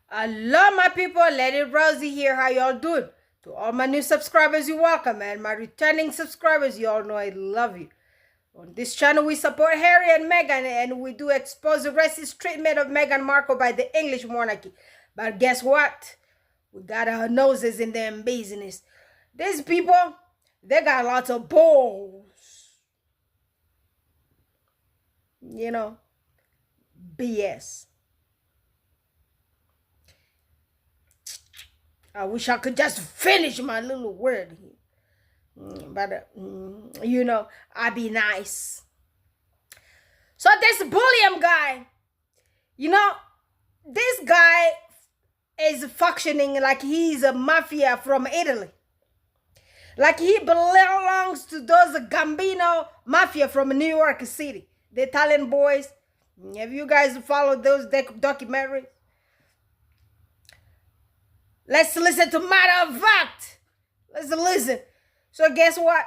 Hello, my people. Lady Rosie here. How y'all doing? To all my new subscribers, you're welcome. And my returning subscribers, you all know I love you. On this channel, we support Harry and Meghan, and we do expose the racist treatment of Meghan Markle by the English monarchy. But guess what? We got our noses in them business. These people, they got lots of balls. You know, BS. I wish I could just finish my little word here. But, you know, I be nice. So this Bulliam guy, you know, this guy is functioning like he's a mafia from Italy. Like he belongs to those Gambino mafia from New York City. The Italian boys. Have you guys followed those documentaries? Let's listen to matter of fact. Let's listen. So guess what?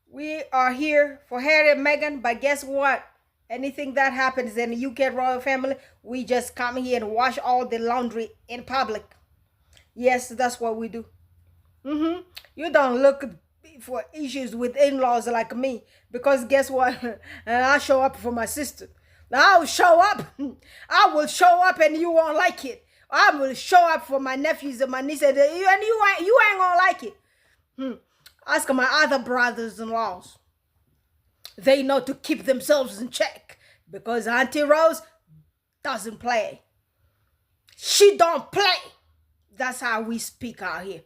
We are here for Harry and Meghan, but guess what? Anything that happens in the UK royal family, we just come here and wash all the laundry in public. Yes, that's what we do. You don't look for issues with in-laws like me, because guess what? And I show up for my sister. I'll show up. I will show up and you won't like it. I will show up for my nephews and my nieces, and you ain't gonna like it. Ask my other brothers-in-laws. They know to keep themselves in check, because Auntie Rose doesn't play. She don't play. That's how we speak out here.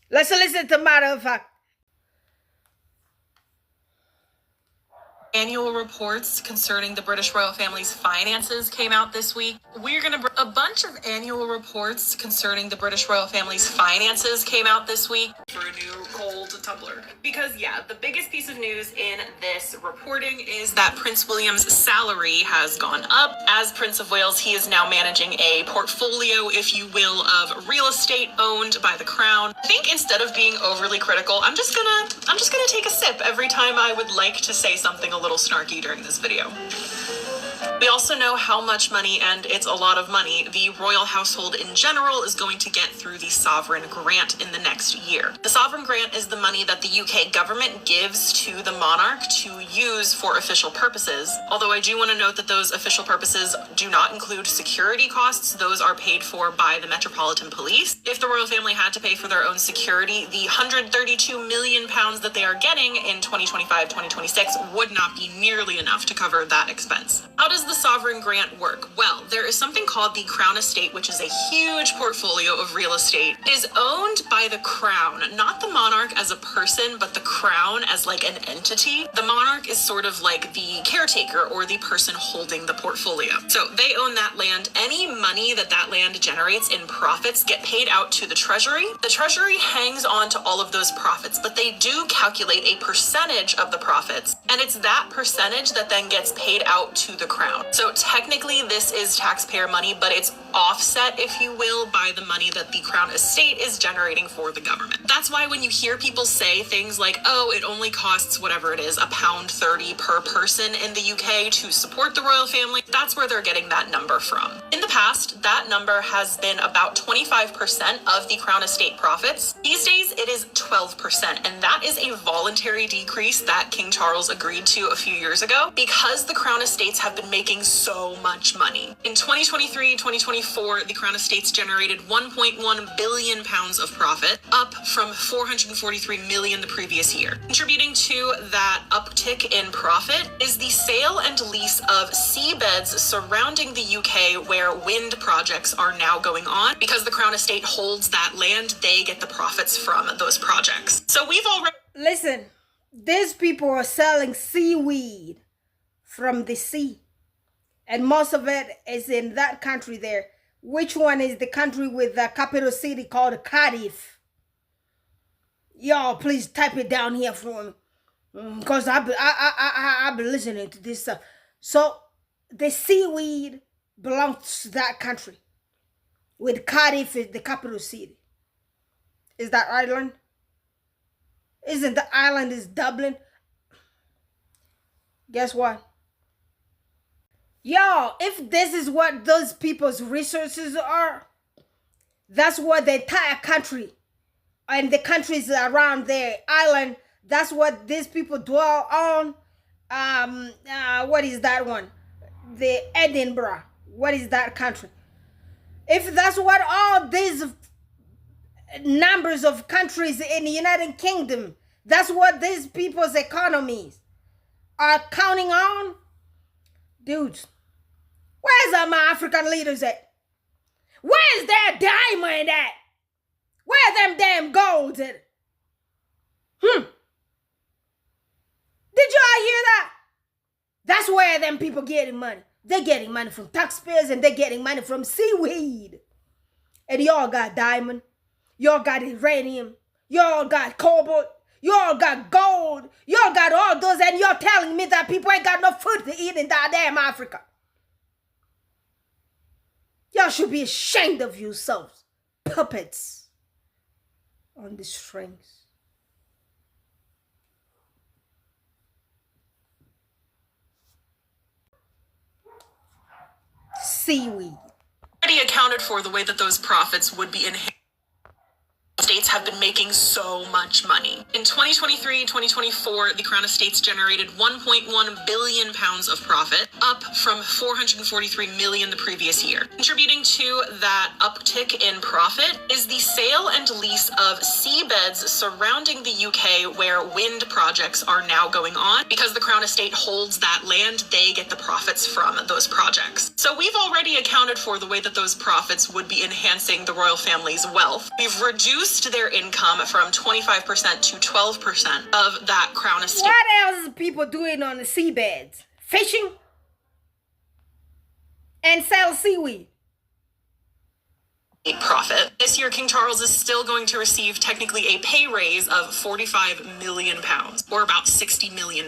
Let's listen to matter of fact. Annual reports concerning the British royal family's finances came out this week. We're going to bring a bunch of annual reports concerning the British royal family's finances came out this week for a new cold tumbler. Because yeah, the biggest piece of news in this reporting is that Prince William's salary has gone up. As Prince of Wales, he is now managing a portfolio, if you will, of real estate owned by the Crown. I think instead of being overly critical, I'm just gonna take a sip every time I would like to say something a little snarky during this video. We also know how much money, and it's a lot of money, the royal household in general is going to get through the sovereign grant in the next year. The sovereign grant is the money that the UK government gives to the monarch to use for official purposes. Although I do want to note that those official purposes do not include security costs. Those are paid for by the Metropolitan Police. If the royal family had to pay for their own security, the £132 million that they are getting in 2025-2026 would not be nearly enough to cover that expense. How does the sovereign grant work? Well, there is something called the Crown Estate, which is a huge portfolio of real estate. It is owned by the Crown, not the monarch as a person, but the Crown as like an entity. The monarch is sort of like the caretaker or the person holding the portfolio. So they own that land. Any money that land generates in profits get paid out to the Treasury. The Treasury hangs on to all of those profits, but they do calculate a percentage of the profits, and it's that percentage that then gets paid out to the Crown. So technically this is taxpayer money, but it's offset, if you will, by the money that the Crown Estate is generating for the government. That's why when you hear people say things like, oh, it only costs whatever it is, £1.30 per person in the UK to support the royal family, that's where they're getting that number from. In the past, that number has been about 25% of the Crown Estate profits. These days, it is 12%, and that is a voluntary decrease that King Charles agreed to a few years ago because the Crown Estates have been making so much money. In 2023-2024, the Crown Estates generated £1.1 billion of profit, up from £443 million the previous year. Contributing to that uptick in profit is the sale and lease of seabeds surrounding the UK where wind projects are now going on. Because the Crown Estate holds that land, they get the profits from those projects. So we've already... Listen, these people are selling seaweed from the sea. And most of it is in that country there. Which one is the country with the capital city called Cardiff? Y'all, please type it down here for me. Because I've been listening to this stuff. So, the seaweed belongs to that country. With Cardiff is the capital city. Is that Ireland? Isn't the island is Dublin? Guess what? Yo, if this is what those people's resources are, that's what the entire country and the countries around their island, that's what these people dwell on. What is that one? The Edinburgh. What is that country? If that's what all these numbers of countries in the United Kingdom, that's what these people's economies are counting on, dudes, where's my African leaders at? Where's their diamond at? Where them damn golds at? Did y'all hear that? That's where them people getting money. They're getting money from taxpayers and they're getting money from seaweed. And y'all got diamond. Y'all got uranium. Y'all got cobalt. Y'all got gold. Y'all got all those, and you're telling me that people ain't got no food to eat in that damn Africa. Y'all should be ashamed of yourselves. Puppets on the strings. Seaweed. Already accounted for the way that those profits would be enhanced. States have been making so much money. In 2023-2024, the Crown Estates generated 1.1 billion pounds of profit, up from 443 million the previous year. Contributing to that uptick in profit is the sale and lease of seabeds surrounding the UK where wind projects are now going on. Because the Crown Estate holds that land, they get the profits from those projects. So we've already accounted for the way that those profits would be enhancing the royal family's wealth. We've reduced their income from 25% to 12% of that Crown Estate. What else is people doing on the seabeds? Fishing and sell seaweed. Profit. This year, King Charles is still going to receive technically a pay raise of 45 million pounds, or about $60 million.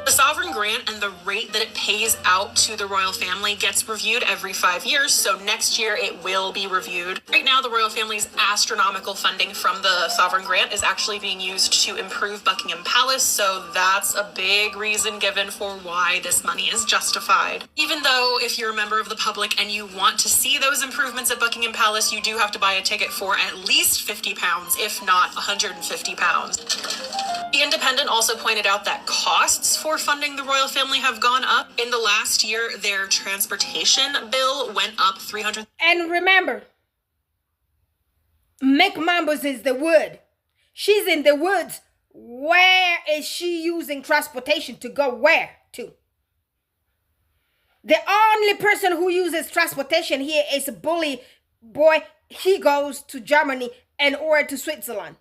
The sovereign grant and the rate that it pays out to the royal family gets reviewed every 5 years, so next year it will be reviewed. Right now, the royal family's astronomical funding from the sovereign grant is actually being used to improve Buckingham Palace, so that's a big reason given for why this money is justified. Even though if you're a member of the public and you want to see those improvements at Buckingham Palace, you do have to buy a ticket for at least £50, if not £150. The Independent also pointed out that costs for funding the royal family have gone up. In the last year, their transportation bill went up 300. And remember, Mick Mambos is the wood. She's in the woods. Where is she using transportation to go where to? The only person who uses transportation here is a bully boy. He goes to Germany and or to Switzerland.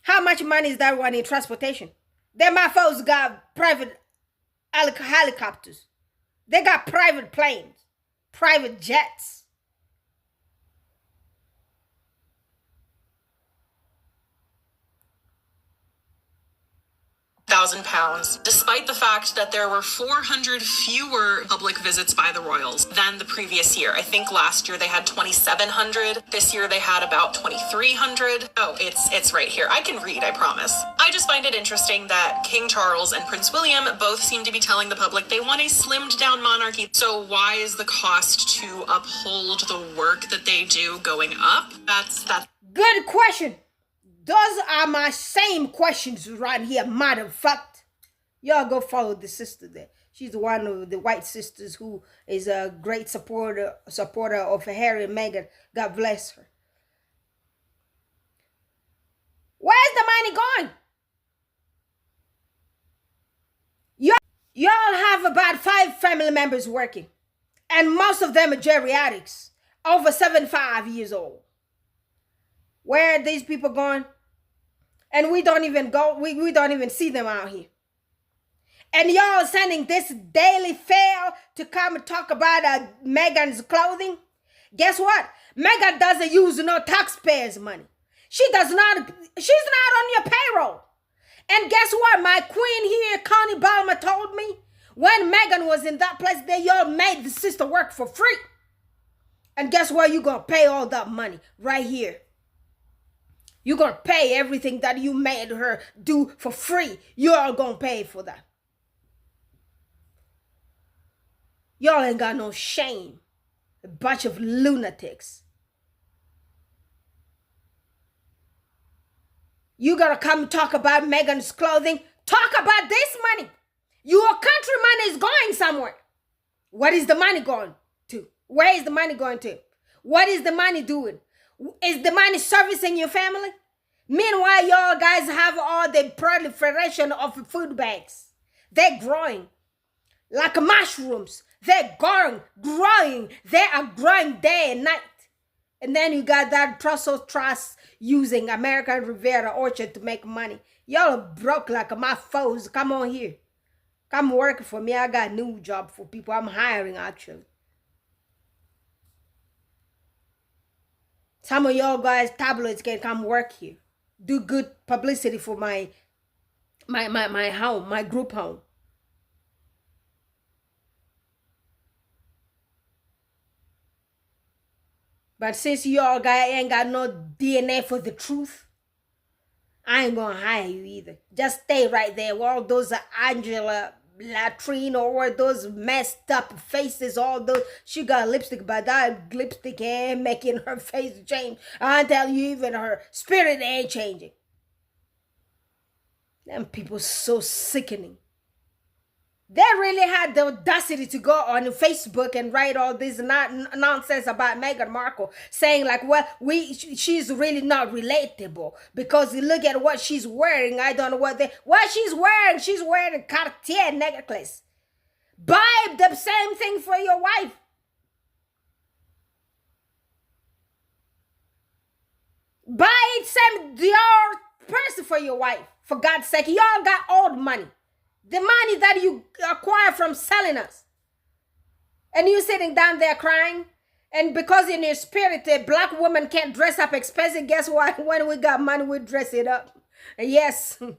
How much money is that one in transportation? Them my folks got private helicopters. They got private planes, private jets. £1,000, despite the fact that there were 400 fewer public visits by the royals than the previous year. I think last year they had 2,700. This year they had about 2,300. Oh, it's right here. I can read, I promise. I just find it interesting that King Charles and Prince William both seem to be telling the public they want a slimmed down monarchy. So why is the cost to uphold the work that they do going up? That's good question. Those are my same questions right here, motherfucker. Y'all go follow the sister there. She's one of the white sisters who is a great supporter of Harry and Meghan. God bless her. Where's the money going? Y'all have about 5 family members working. And most of them are geriatrics. Over 75 years old. Where are these people going? And we don't even go, we don't even see them out here. And y'all sending this Daily Fail to come and talk about Meghan's clothing. Guess what? Meghan doesn't use no taxpayers' money. She's not on your payroll. And guess what? My queen here, Connie Balmer, told me when Meghan was in that place, they y'all made the sister work for free. And guess what? You're going to pay all that money right here. You're going to pay everything that you made her do for free. You're all going to pay for that. Y'all ain't got no shame. A bunch of lunatics. You gotta come talk about Meghan's clothing. Talk about this money. Your country money is going somewhere. What is the money going to? Where is the money going to? What is the money doing? Is the money servicing your family? Meanwhile, y'all guys have all the proliferation of food banks. They're growing like mushrooms. They're growing. They are growing day and night. And then you got that Brussels Trust using American Riviera Orchard to make money. Y'all are broke like my foes. Come on here. Come work for me. I got a new job for people. I'm hiring, actually. Some of y'all guys, tabloids, can come work here. Do good publicity for my home, my group home. But since y'all guys ain't got no DNA for the truth, I ain't gonna hire you either. Just stay right there. All those Angela Latrine or those messed up faces, all those. She got lipstick, but that lipstick ain't making her face change. I tell you, even her spirit ain't changing. Them people so sickening. They really had the audacity to go on Facebook and write all this nonsense about Meghan Markle, saying like, well, she's really not relatable because you look at what she's wearing. I don't know what she's wearing. She's wearing a Cartier necklace. Buy the same thing for your wife. Buy same Dior purse for your wife. For God's sake, y'all got old money. The money that you acquire from selling us. And you sitting down there crying. And because in your spirit, a black woman can't dress up expensive, guess what? When we got money, we dress it up. Yes. And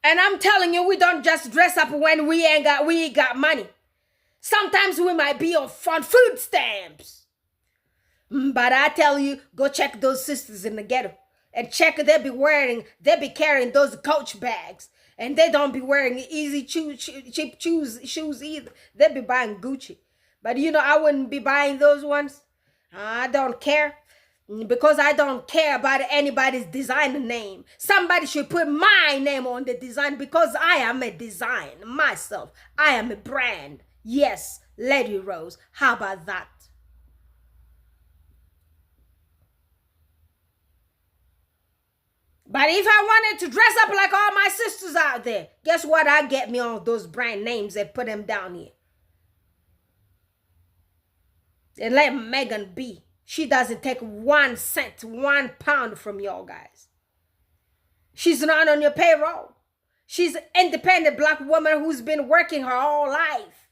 I'm telling you, we don't just dress up when we got money. Sometimes we might be on food stamps. But I tell you, go check those sisters in the ghetto. And check, they be carrying those Coach bags. And they don't be wearing cheap shoes either. They be buying Gucci. But you know, I wouldn't be buying those ones. I don't care. Because I don't care about anybody's designer name. Somebody should put my name on the design because I am a design myself. I am a brand. Yes, Lady Rose. How about that? But if I wanted to dress up like all my sisters out there, guess what? I get me all those brand names and put them down here. And let Meghan be. She doesn't take 1 cent, 1 pound from y'all guys. She's not on your payroll. She's an independent black woman who's been working her whole life.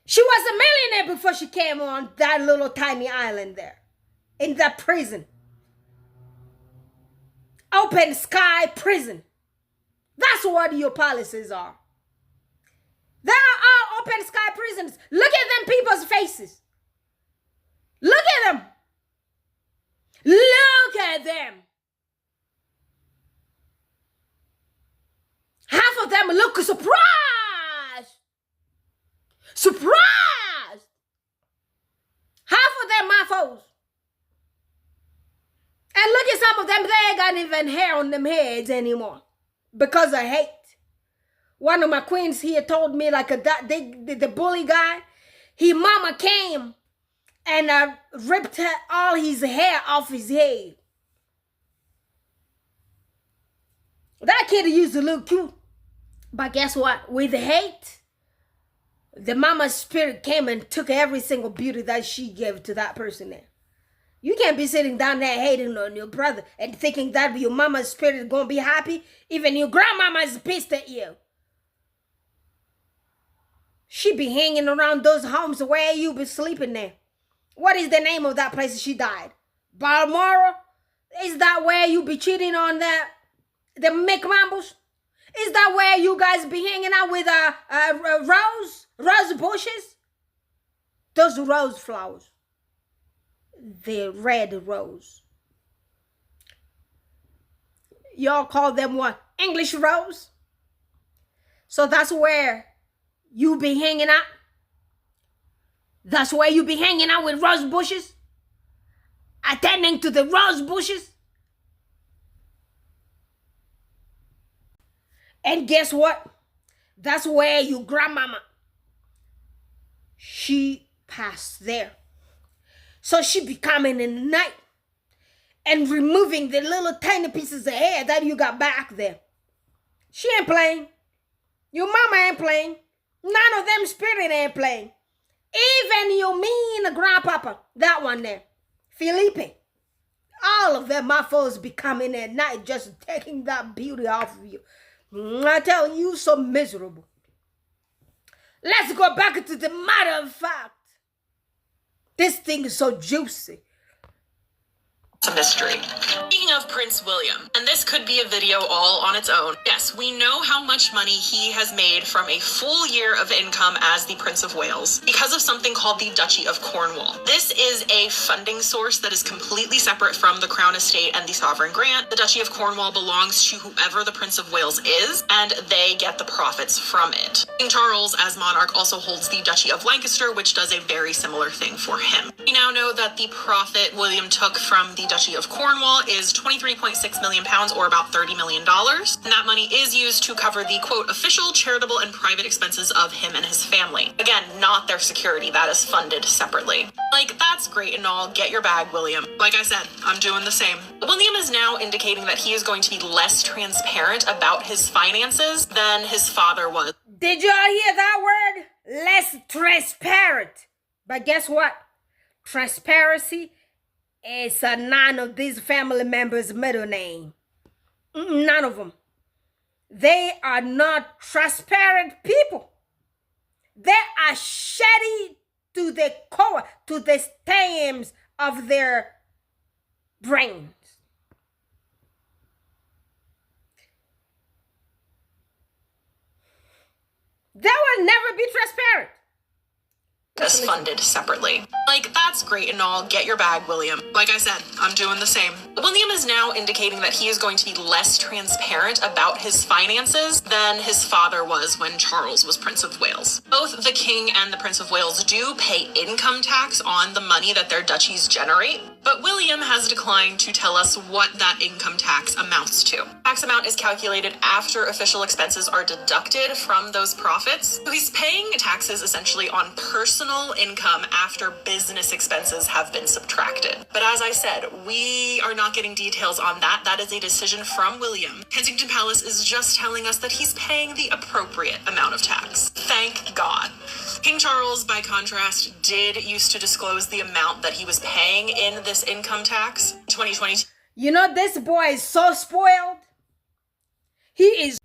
She was a millionaire before she came on that little tiny island there. In that prison. Open sky prison. That's what your policies are. They are all open sky prisons. Look at them people's faces. Look at them. Look at them. Half of them look surprised. Surprised. Half of them my foes. And look at some of them, they ain't got even hair on them heads anymore. Because of hate. One of my queens here told me like the bully guy, his mama came and ripped all his hair off his head. That kid used to look cute. But guess what? With hate, the mama's spirit came and took every single beauty that she gave to that person there. You can't be sitting down there hating on your brother and thinking that your mama's spirit is going to be happy. Even your grandmama is pissed at you. She be hanging around those homes where you be sleeping there. What is the name of that place she died? Balmoral? Is that where you be cheating on the McMambles? Is that where you guys be hanging out with rose bushes? Those rose flowers. The red rose. Y'all call them what? English rose? So that's where you be hanging out. That's where you be hanging out with rose bushes, attending to the rose bushes. And guess what? That's where your grandmama, she passed there. So she be coming in the night and removing the little tiny pieces of hair that you got back there. She ain't playing. Your mama ain't playing. None of them spirit ain't playing. Even your mean grandpapa, that one there, Felipe. All of them, my folks be coming at night just taking that beauty off of you. I tell you, so miserable. Let's go back to the matter of fact. This thing is so juicy. It's a mystery. Speaking of Prince William, and this could be a video all on its own. Yes, we know how much money he has made from a full year of income as the Prince of Wales because of something called the Duchy of Cornwall. This is a funding source that is completely separate from the Crown Estate and the Sovereign Grant. The Duchy of Cornwall belongs to whoever the Prince of Wales is, and they get the profits from it. King Charles, as monarch, also holds the Duchy of Lancaster, which does a very similar thing for him. We now know that the profit William took from the Duchy of Cornwall is £23.6 million, or about $30 million. And that money is used to cover the, quote, official, charitable, and private expenses of him and his family. Again, not their security. That is funded separately. Like, that's great and all. Get your bag, William. Like I said, I'm doing the same. William is now indicating that he is going to be less transparent about his finances than his father was. Did y'all hear that word? Less transparent. But guess what? Transparency is none of these family members' middle name. None of them. They are not transparent people. They are shady to the core, to the stems of their brains. They will never be transparent. Is funded separately. Like, that's great and all. Get your bag, William. Like I said, I'm doing the same. William is now indicating that he is going to be less transparent about his finances than his father was when Charles was Prince of Wales. Both the King and the Prince of Wales do pay income tax on the money that their duchies generate, but William has declined to tell us what that income tax amounts to. Tax amount is calculated after official expenses are deducted from those profits. So he's paying taxes essentially on personal income after business expenses have been subtracted. But as I said, we are not getting details on that. That is a decision from William. Kensington Palace is just telling us that he's paying the appropriate amount of tax. Thank God. King Charles, by contrast, did used to disclose the amount that he was paying in this income tax. 2022. You know, this boy is so spoiled. He is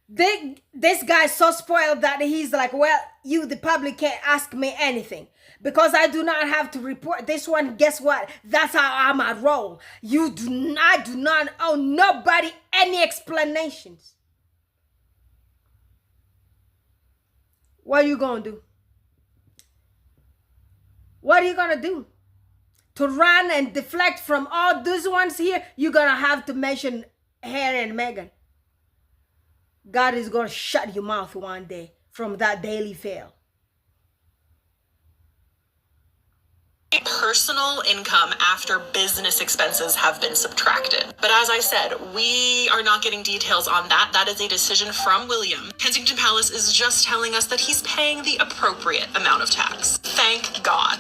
this guy's so spoiled that he's like, well, you, the public, can't ask me anything because I do not have to report this one. Guess what? That's how I'm at roll. I do not owe nobody any explanations. What are you going to do? What are you going to do? To run and deflect from all these ones here, you're going to have to mention Harry and Meghan. God is going to shut your mouth one day from that daily fail. Personal income after business expenses have been subtracted. But as I said, we are not getting details on that. That is a decision from William. Kensington Palace is just telling us that he's paying the appropriate amount of tax. Thank God.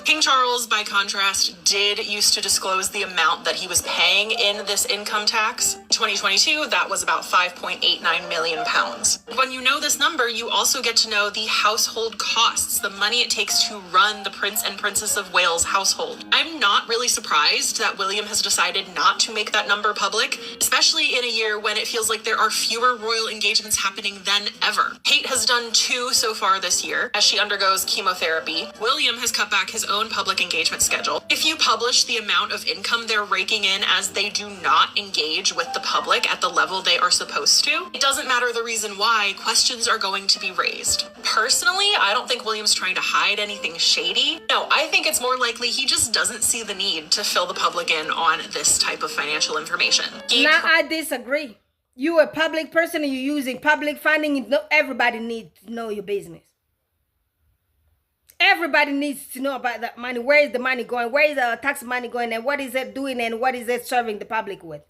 King Charles, by contrast, did used to disclose the amount that he was paying in this income tax. 2022, that was about £5.89 million. When you know this number, you also get to know the household costs, the money it takes to run the Prince and Princess of Wales household. I'm not really surprised that William has decided not to make that number public, especially in a year when it feels like there are fewer royal engagements happening than ever. Kate has done 2 so far this year as she undergoes chemotherapy. William has cut back his own public engagement schedule. If you publish the amount of income they're raking in as they do not engage with the public at the level they are supposed to, it doesn't matter the reason why, questions are going to be raised. Personally, I don't think William's trying to hide anything shady. No, I think it's more likely he just doesn't see the need to fill the public in on this type of financial information. Now, I disagree. You a public person and you're using public funding. Everybody needs to know your business. Everybody needs to know about that money. Where is the money going? Where is the tax money going? And what is it doing? And what is it serving the public with?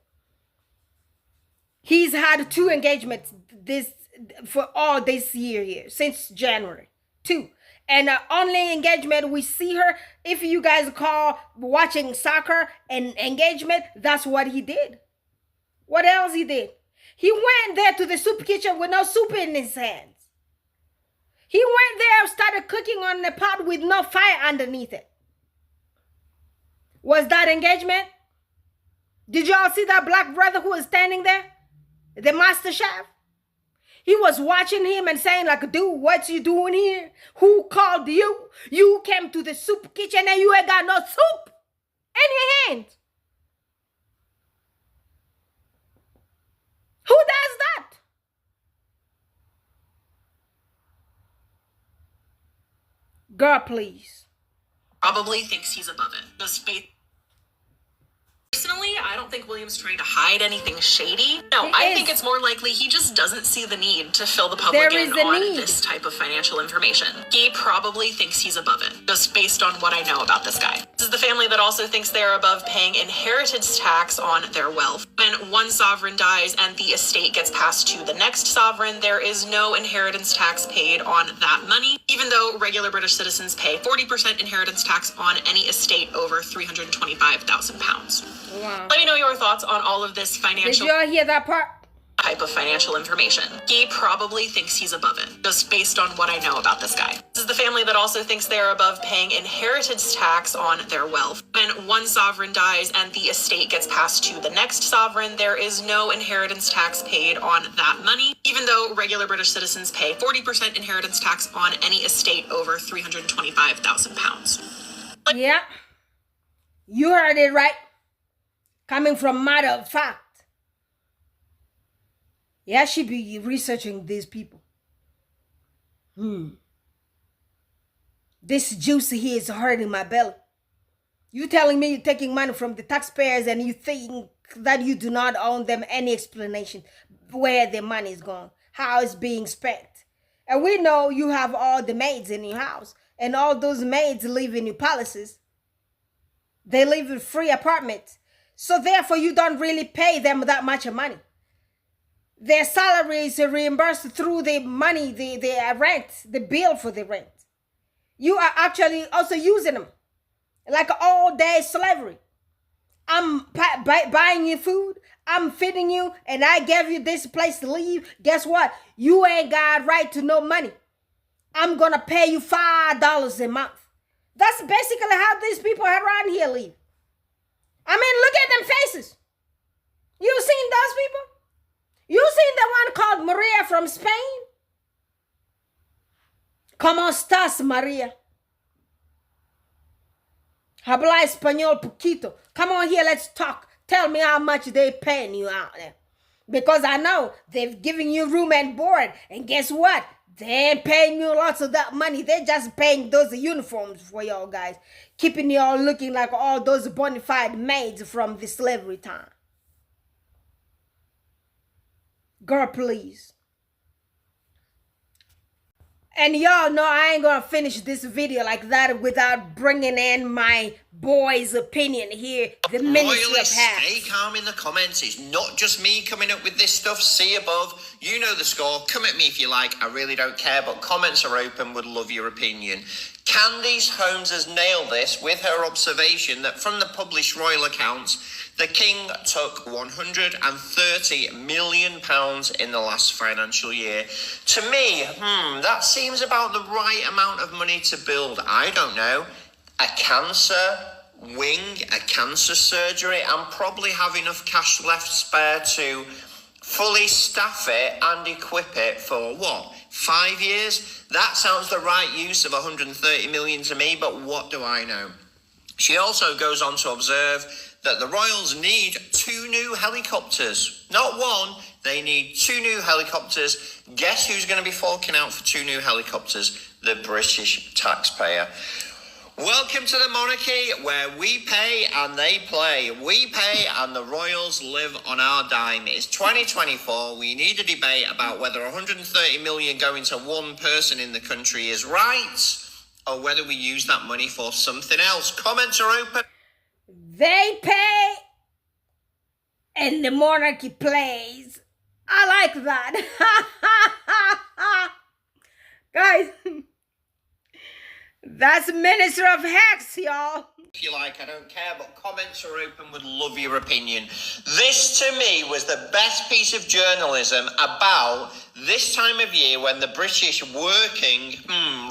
He's had 2 engagements for all this year here, since January. 2. And only engagement we see her, if you guys call watching soccer an engagement, that's what he did. What else he did? He went there to the soup kitchen with no soup in his hands. He went there and started cooking on the pot with no fire underneath it. Was that engagement? Did y'all see that black brother who was standing there? The master chef? He was watching him and saying like, dude, what you doing here? Who called you? You came to the soup kitchen and you ain't got no soup in your hands. Who does that? Girl, please. Probably thinks he's above it. Personally, I don't think William's trying to hide anything shady. No, I think it's more likely he just doesn't see the need to fill the public in on this type of financial information. He probably thinks he's above it, just based on what I know about this guy. This is the family that also thinks they're above paying inheritance tax on their wealth. When one sovereign dies and the estate gets passed to the next sovereign, there is no inheritance tax paid on that money, even though regular British citizens pay 40% inheritance tax on any estate over £325,000. Wow. Let me know your thoughts on all of this financial. Did y'all hear that part? Type of financial information. He probably thinks he's above it, just based on what I know about this guy. This is the family that also thinks they're above paying inheritance tax on their wealth. When one sovereign dies and the estate gets passed to the next sovereign, there is no inheritance tax paid on that money, even though regular British citizens pay 40% inheritance tax on any estate over £325,000. Yeah. You heard it right. Coming from matter of fact. Yeah, she be researching these people. This juice here is hurting my belly. You telling me you're taking money from the taxpayers and you think that you do not own them any explanation where the money is going, how it's being spent. And we know you have all the maids in your house and all those maids live in your palaces. They live in free apartments. So therefore, you don't really pay them that much money. Their salaries are reimbursed through the money, the rent, the bill for the rent. You are actually also using them like all day slavery. I'm buying you food, I'm feeding you, and I gave you this place to live. Guess what? You ain't got right to no money. I'm going to pay you $5 a month. That's basically how these people around here live. I mean, look at them faces. You seen those people? You seen the one called Maria from Spain? ¿Cómo estás, Maria? Habla español poquito. Come on here, let's talk. Tell me how much they paying you out there. Because I know they've given you room and board. And guess what? They ain't paying you lots of that money. They're just paying those uniforms for y'all guys. Keeping y'all looking like all those bona fide maids from the slavery time. Girl, please. And y'all know I ain't gonna finish this video like that without bringing in my boy's opinion here. The Ministry of Health. Stay calm in the comments. It's not just me coming up with this stuff. See above. You know the score. Come at me if you like. I really don't care, but comments are open. Would love your opinion. Candice Holmes has nailed this with her observation that from the published royal accounts, the king took £130 million in the last financial year. To me, that seems about the right amount of money to build, I don't know, a cancer wing, a cancer surgery, and probably have enough cash left spare to fully staff it and equip it for what? 5 years? That sounds the right use of 130 million to me, but what do I know? She also goes on to observe that the royals need 2 new helicopters. Not one, they need 2 new helicopters. Guess who's going to be forking out for 2 new helicopters? The British taxpayer. Welcome to the monarchy where we pay and they play. We pay and the royals live on our dime. It's 2024. We need a debate about whether 130 million going to one person in the country is right or whether we use that money for something else. Comments are open. They pay and the monarchy plays. I like that. Guys, that's Minister of Hex, y'all. If you like, I don't care, but comments are open. Would love your opinion. This, to me, was the best piece of journalism about this time of year when the British working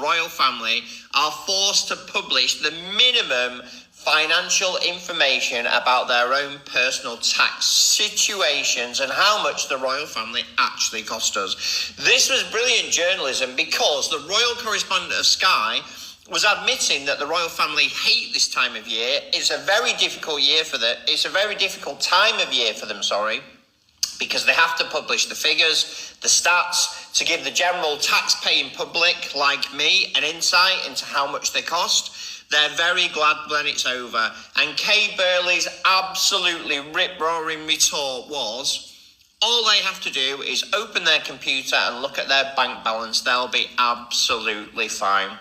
royal family are forced to publish the minimum financial information about their own personal tax situations and how much the royal family actually cost us. This was brilliant journalism because the royal correspondent of Sky was admitting that the royal family hate this time of year. It's a very difficult year for them. It's a very difficult time of year for them, because they have to publish the figures, the stats, to give the general tax-paying public like me an insight into how much they cost. They're very glad when it's over. And Kay Burley's absolutely rip-roaring retort was, all they have to do is open their computer and look at their bank balance. They'll be absolutely fine.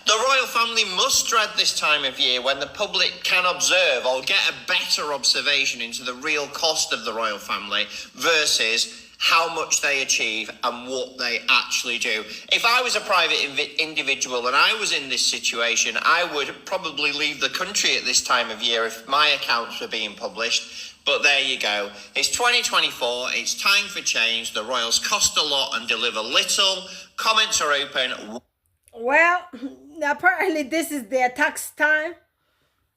The royal family must dread this time of year when the public can observe or get a better observation into the real cost of the royal family versus how much they achieve and what they actually do. If I was a private individual and I was in this situation, I would probably leave the country at this time of year if my accounts were being published. But there you go. It's 2024. It's time for change. The royals cost a lot and deliver little. Comments are open. Well, apparently this is their tax time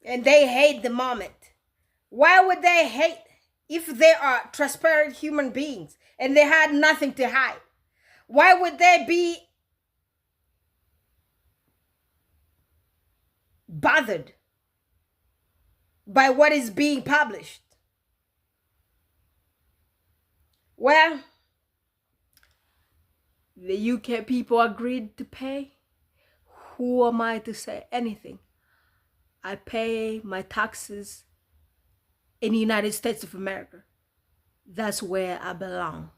and they hate the moment. Why would they hate if they are transparent human beings and they had nothing to hide? Why would they be bothered by what is being published? Well, the UK people agreed to pay. Who am I to say anything? I pay my taxes in the United States of America. That's where I belong.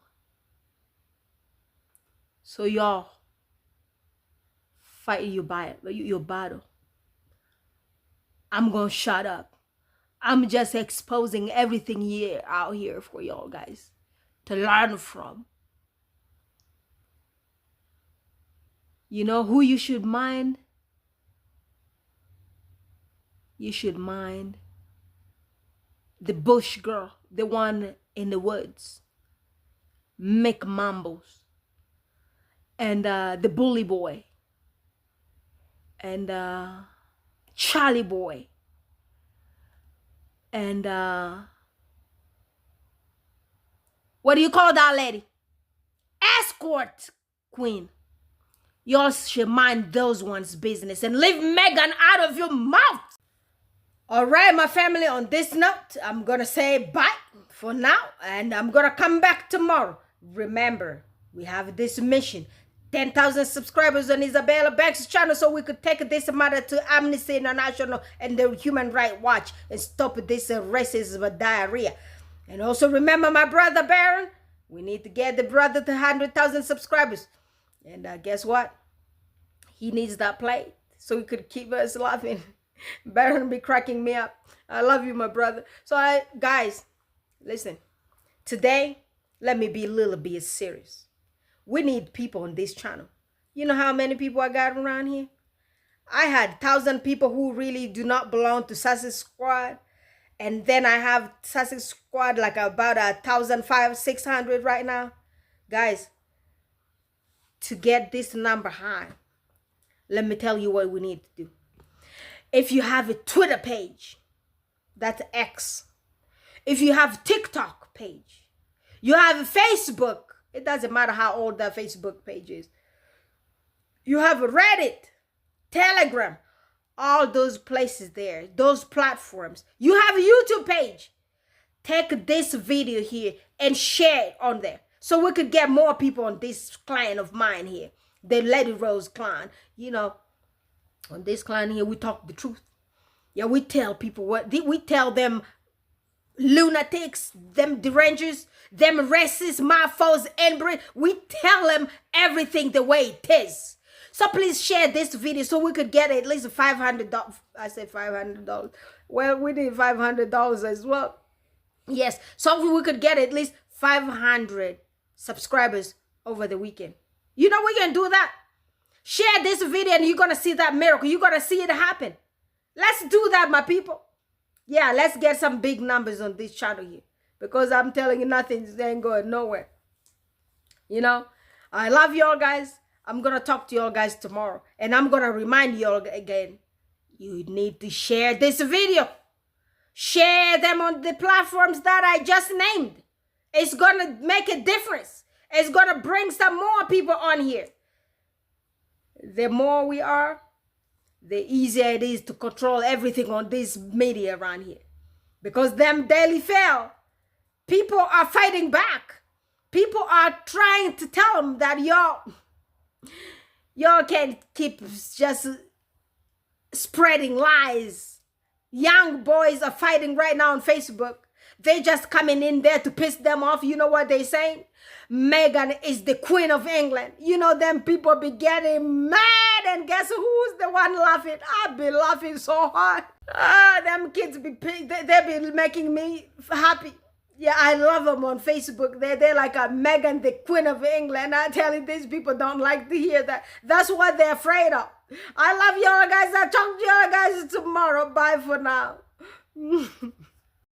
So y'all, fight your battle. I'm gonna shut up. I'm just exposing everything here out here for y'all guys to learn from. You know who you should mind? You should mind the bush girl, the one in the woods, Mick Mumbles, and the bully boy, and Charlie boy, and what do you call that lady? Escort queen. Y'all should mind those ones' business and leave Meghan out of your mouth. All right, my family, on this note, I'm going to say bye for now, and I'm going to come back tomorrow. Remember, we have this mission, 10,000 subscribers on Isabella Banks' channel so we could take this matter to Amnesty International and the Human Rights Watch and stop this racism diarrhea. And also remember my brother Baron, we need to get the brother to 100,000 subscribers. And guess what? He needs that plate so he could keep us laughing. Baron be cracking me up. I love you, my brother. So guys, listen. Today, let me be a little bit serious. We need people on this channel. You know how many people I got around here? I had 1,000 people who really do not belong to Sussex Squad. And then I have Sussex Squad like about 1,500-600 right now. Guys, to get this number high, let me tell you what we need to do. If you have a Twitter page, that's X. If you have a TikTok page, you have a Facebook, it doesn't matter how old that Facebook page is. You have a Reddit, Telegram, all those places there, those platforms. You have a YouTube page. Take this video here and share it on there so we could get more people on this clan of mine here, the Lady Rose clan. You know, On this clan here, we talk the truth. Yeah, we tell people we tell them lunatics, them derangers, them racist, mafos, and we tell them everything the way it is. So please share this video so we could get at least $500. I said $500. Well, we need $500 as well. Yes, so we could get at least 500 subscribers over the weekend. You know we can do that. Share this video and you're going to see that miracle. You're going to see it happen. Let's do that, my people. Yeah, let's get some big numbers on this channel here. Because I'm telling you, nothing ain't going nowhere. You know, I love y'all guys. I'm going to talk to y'all guys tomorrow. And I'm going to remind y'all again, you need to share this video. Share them on the platforms that I just named. It's going to make a difference. It's going to bring some more people on here. The more we are, the easier it is to control everything on this media around here. Because them daily fail. People are fighting back. People are trying to tell them that y'all can't keep just spreading lies. Young boys are fighting right now on Facebook. They just coming in there to piss them off. You know what they saying? Meghan is the Queen of England. You know, them people be getting mad. And guess who's the one laughing? I be laughing so hard. Them kids be they be making me happy. Yeah, I love them on Facebook. They're like a Meghan, the Queen of England. I tell you, these people don't like to hear that. That's what they're afraid of. I love y'all guys. I'll talk to y'all guys tomorrow. Bye for now.